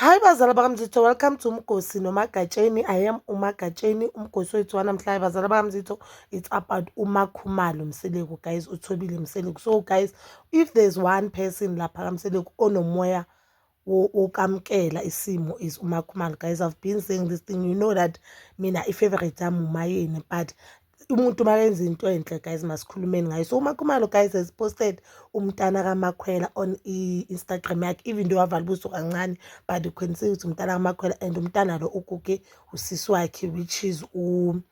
Hi bazala bakamzitho, welcome to Umgosi noMagatsheni. I am uMagatsheni, umgosi wethu wanamhlanje. Bazala bakamzitho, it's about uMakhumalo Mseleku, guys. Uthobile Mseleku. So guys, if there's one person lapha kaMseleku onomoya wokamkela isimo is uMakhumalo. Guys, I've been saying this thing. You know that mina i-favorite yami uMayeni, but umuntu makenza into enhle guys masikhulumeni ngayo. So uMakhumalo guys has posted umntana kaMakhwela on i-Instagram yakhe, even though wavala ubuso kancane, but you can see ukuthi umntana kaMakhwela, and umntana lo uguge usisi wakhe, which is uSname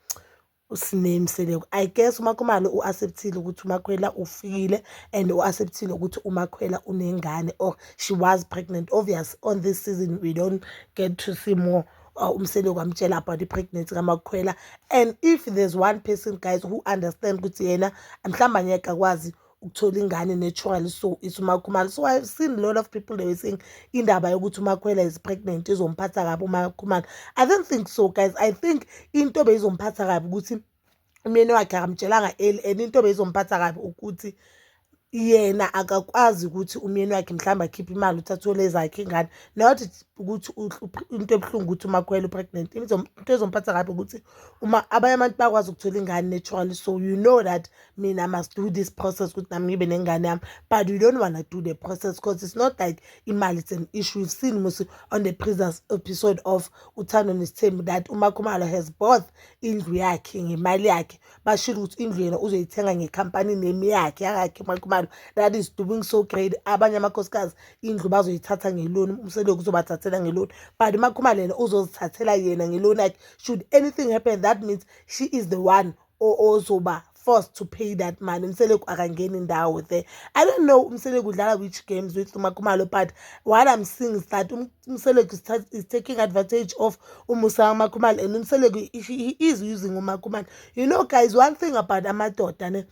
Mseleku. I guess uMakhumalo u-acceptile ukuthi uMakhwela ufikile, and u-acceptile ukuthi uMakhwela unengane, or she was pregnant. Obvious on this season we don't get to see more Umseleku amtshela about the pregnancy kaMakhwela. And if there's one person guys who understand ukuthi yena mhlawumbe angeke akwazi ukuthola ingane naturally, so it's uMakhumalo. So I've seen a lot of people, they were saying indaba yokuthi uMakhwela is pregnant izomphatha kabi uMakhumalo. I don't think so guys. I think into beyizomphatha kabi ukuthi umyeni wakhe akamtshelanga early, and into beyizomphatha kabi ukuthi yena akakwazi ukuthi umyeni wakhe mhlawumbe akhiphe imali ukuthi athole ezakhe ingane. Not ukuthi into ebuhlungu ukuthi uMakhwela pregnant. Into ezomphatha kabi ukuthi abanye abantu bakwazi ukuthola ingane naturally. So you know that mina must do this process ukuthi nami ngibe nengane yami, but you don't want to do the process because it's not like imali it's an issue. We've seen Musi on the previous episode of Uthando Nesithembu that uMakhumalo has both indlu yakhe ngemali yakhe, basho ukuthi indlu yena uzoyithenga ngekhampani name yakhe yakhe uMakhumalo. That is doing so great. Abanye amakhosikazi indlu bazoyithatha ngeloni, Umseleku uzobathathela ngeloni, but uMakhumalo yena uzozithathela yena ngeloni yakhe. Should anything happen, that means she is the one ozoba forced to pay that money. Umseleku akangeni indawo there. I don't know Umseleku udlala which games with uMakhumalo, but what I'm seeing is that Umseleku is taking advantage of Umusa Makhumalo, and Umseleku he is using uMakhumalo. You know guys, one thing about amadoda ne,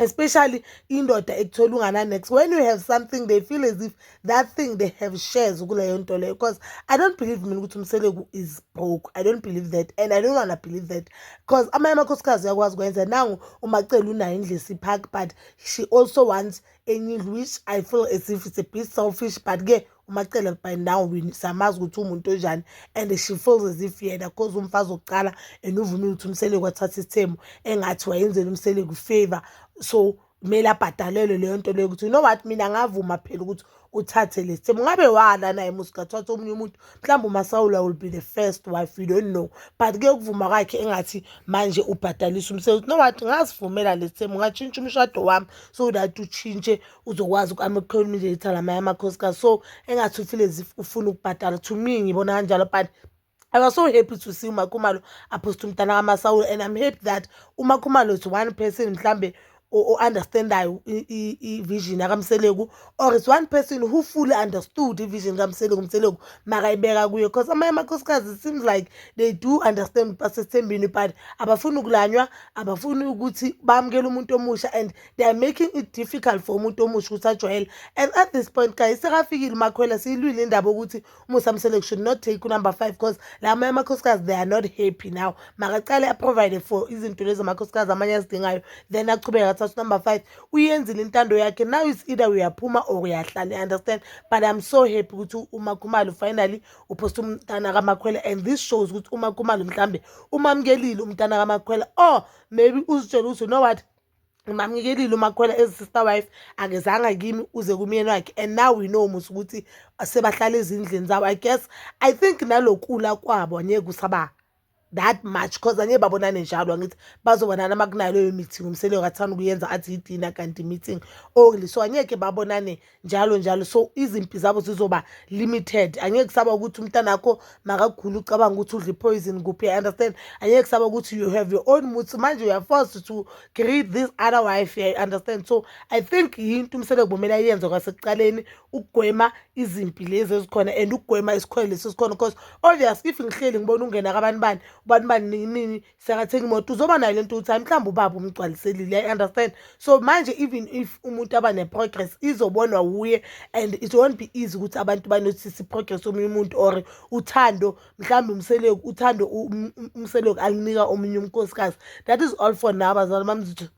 especially indoda ekuthola ungana-next, when you have something they feel as if that thing they have shares kuleyo nto leyo. Because I don't believe mina ukuthi Umseleku is broke. I don't believe that, and I don't want to believe that, because amanye amakhosikazi uyakwazi ukwenza. Nangu uMacele unayo indlu esipark, but she also wants enye indlu, which I feel as if it's a bit selfish. But ke uMacele by now samazi ukuthi umuntu onjani, and she feels as if yena cause umfazi wokuqala and uvumile ukuthi Umseleku athathe isithembu engathi wayenzela Umseleku favor, so kumele abhadalelwe leyo nto leyo. Ukuthi you know what, mina ngavuma phela ukuthi uthathe le sithembu. Ngabe wala naye musikathatha omunye umuntu, mhlawumbe uMasaula will be the first wife, you don't know. But ke ukuvuma kwakhe engathi manje ubhadalisa Umseleku, you know what, ngazivumela le sithembu, ngatshintsha umshado wami so that utshintshe uzokwazi uku-accommodate lamanye amakhosikazi. So engathi ufeel as if ufuna ukubhadala. To me ngibona kanjalo, but I was so happy to see uMakhumalo apost umntana kaMasaula, and I'm happy that uMakhumalo is one person mhlambe understandayo i-vision yakamseleku, or it's one person who fully understood i-vision kaMseleku makayibeka kuyo. Because amanye amakhosikazi it seems like they do understand basesithembini, but abafuni ukulanywa, abafuni ukuthi bamukele umuntu omusha, and they are making it difficult for umuntu omusha ukuthi ajwayele. And at this point guys, sekafikile uMakhwela, siyilwile indaba ukuthi uMusa Mseleku should not take number 5, because la amanye amakhosikazi they are not happy now. Makaqale aprovide for izinto lezi amakhosikazi amanye azidingayo, then achubeka athatha number 5, uyenzile intando yakhe. Now it's either uyaphuma or uyahlala, I understand. But I'm so happy ukuthi uMakhumalo finally upost umntana kaMakhwela, and this shows ukuthi uMakhumalo mhlambe umamkelile umntana kaMakhwela, or maybe uzitshela ukuthi you know what, ngimamkelile uMakhwela as sister wife, akezanga kimi uze kumyeni wakhe, and now we know musu ukuthi sebahlala ezindlini zabo. I think nalokula kwabo angeke kusaba that much, because angeke babonane njalo. Angithi bazobonana makunayo leyo meeting Umseleku athanda ukuyenza athi idina kanti meeting only, so angeke babonane njalo. So izimpi zabo zizoba limited. Angeke kusaba ukuthi umntana wakho makagula ucabanga ukuthi udla poison kuphi, I understand. Angeke kusaba ukuthi you have your own moods, manje you are forced to create this other wife, I understand. So I think yinto Umseleku bomela yenza kwasekuqaleni ukugwema izimpi lezi ezikhona, and ukugwema isikhwele lesi sikhona. Because obvious if ngihleli ngibona ungena kabani bani nini sekathenga imoto, uzoba nayo lento ukuthi mhlawumbe ubaba umgcwaliselile, I understand. So manje even if umuntu aba ne-progress izobonwa wuye, and it won't be easy ukuthi abantu banothisa i-progress omunye umuntu, or uthando mhlawumbe uthando Umseleku alinika omunye umkhosikazi. That is all for now bazali bamzitho.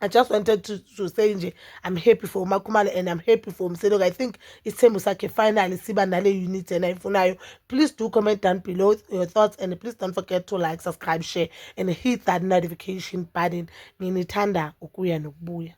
I just wanted to say nje I'm happy for uMakhumalo and I'm happy for Mseleko. I think isithembu sakhe finally siba nale unity enayifunayo. Please do comment down below your thoughts and please don't forget to like, subscribe, share and hit that notification button. Nginithanda ukuya nokubuya.